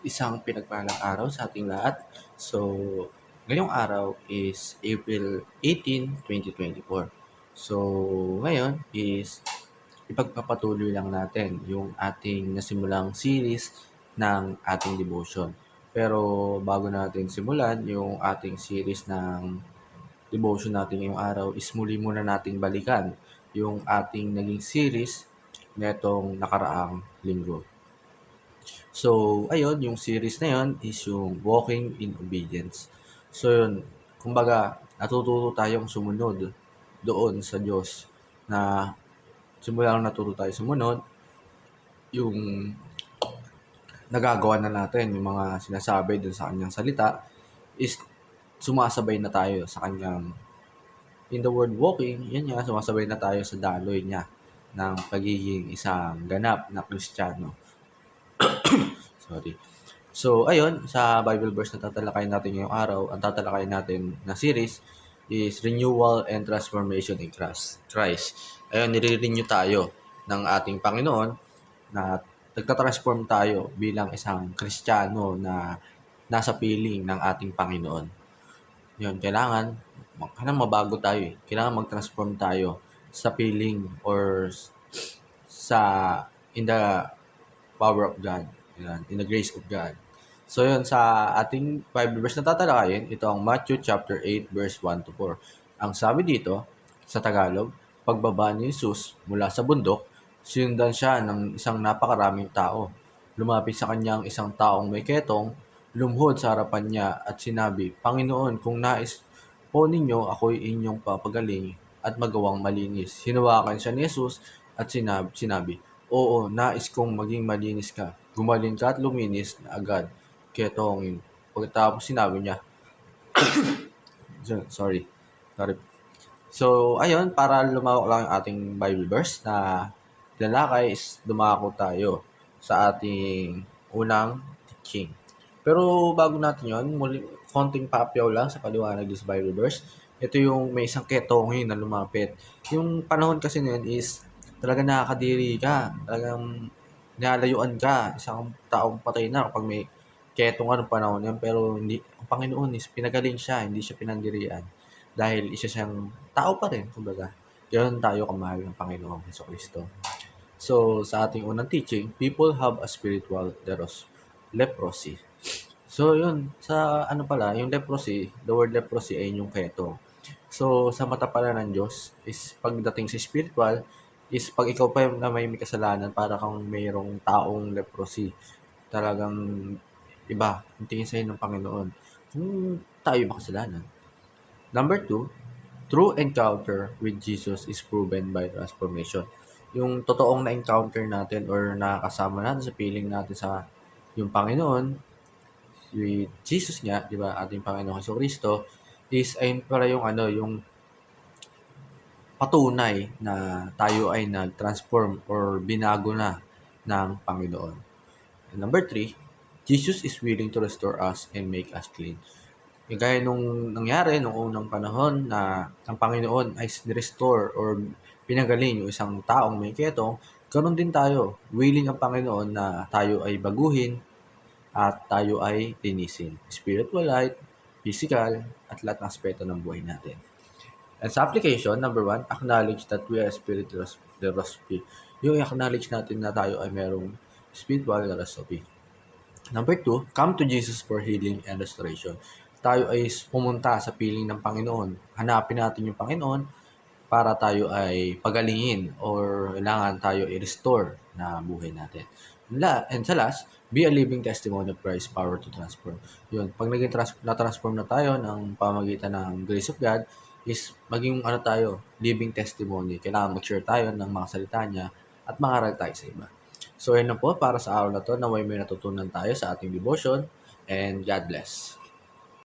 Isang pinagpalang araw sa ating lahat. So, ngayong araw is April 18, 2024. So, ngayon is ipagpapatuloy lang natin yung ating nasimulang series ng ating devotion. Pero bago natin simulan yung ating series ng devotion natin ngayong araw is muli muna nating balikan yung ating naging series netong nakaraang linggo. So, ayun, yung series na yun is yung Walking in Obedience. So, yun, kumbaga, natututo tayong sumunod doon sa Diyos na simula nung natuto tayo sumunod, yung nagagawa na natin, yung mga sinasabi dun sa kanyang salita, is sumasabay na tayo sa kanyang, in the word walking, yun nga, sumasabay na tayo sa daloy niya ng pagiging isang ganap na Kristiyano. Sorry. So, ayun, sa Bible verse na tatalakayin natin ngayong araw, ang tatalakayin natin na series is Renewal and Transformation in Christ. Ayun, nire-renew tayo ng ating Panginoon na nagtatransform tayo bilang isang Kristiyano na nasa piling ng ating Panginoon. Yun, kailangan mabago tayo eh. Kailangan mag-transform tayo sa piling or sa in the power of God. Yan, in the grace of God. So yun, sa ating Bible verse na tatalakayin, ito ang Matthew chapter 8 verse 1 to 4. Ang sabi dito, sa Tagalog, pagbaba ni Jesus mula sa bundok, sinundan siya ng isang napakaraming tao. Lumapit sa kanyang isang taong may ketong, lumhod sa harapan niya at sinabi, Panginoon, kung nais po ninyo, ako'y inyong papagaling at magawang malinis. Hinawakan siya ni Jesus at sinabi, Oo, nais kong maging malinis ka. Gumaling ka at luminis na agad. Ketongin. Pagkatapos sinabi niya, sorry. So, ayun, para lumawak lang yung ating Bible verse na tinalakay is dumako tayo sa ating unang teaching. Pero bago natin yun, muli, konting papyaw lang sa paliwanag sa Bible verse. Ito yung may isang ketongin na lumapit. Yung panahon kasi na yun is talaga nakakadiri ka. Talagang nilalayuan ka. Isang taong patay na kapag may ketong ng panahon yan. Pero hindi, ang Panginoon is pinagaling siya, hindi siya pinandirian. Dahil isa siyang tao pa rin, kumbaga. Ganoon tayo kamahal ng Panginoong Jesucristo. So, sa ating unang teaching, people have a spiritual leprosy. So, yun, sa ano pala, yung leprosy, the word leprosy ay yung keto. So, sa mata pala ng Diyos, is pagdating sa spiritual, is pag ikaw pa na may kasalanan, para kang mayroong taong leprosy. Talagang iba, yung tingin sa'yo ng Panginoon. Kung tayo makasalanan. Number 2, true encounter with Jesus is proven by transformation. Yung totoong na-encounter natin or nakakasama natin sa piling natin sa yung Panginoon, with Jesus nga, di ba, ating Panginoon Jesucristo, is ayun pala yung yung patunay na tayo ay nag-transform or binago na ng Panginoon. And number 3, Jesus is willing to restore us and make us clean. Yung gaya nung nangyari nung unang panahon na ang Panginoon ay restore or pinagaling yung isang taong may ketong, ganoon din tayo. Willing ang Panginoon na tayo ay baguhin at tayo ay linisin. Spiritual life, physical, at lahat ng aspeto ng buhay natin. And sa application, number 1, acknowledge that we are spiritual recipe. Yung acknowledge natin na tayo ay merong spiritual recipe. Number 2, come to Jesus for healing and restoration. Tayo ay pumunta sa piling ng Panginoon. Hanapin natin yung Panginoon para tayo ay pagalingin or kailangan tayo i-restore na buhay natin. And sa last, be a living testimony of Christ's power to transform. Yun, pag na-transform na tayo ng pamagitan ng grace of God, is maging tayo, living testimony. Kailangan mag-share tayo ng mga salita niya at mangaral tayo sa iba. So, yun na po para sa araw na to, naway may natutunan tayo sa ating devotion, and God bless.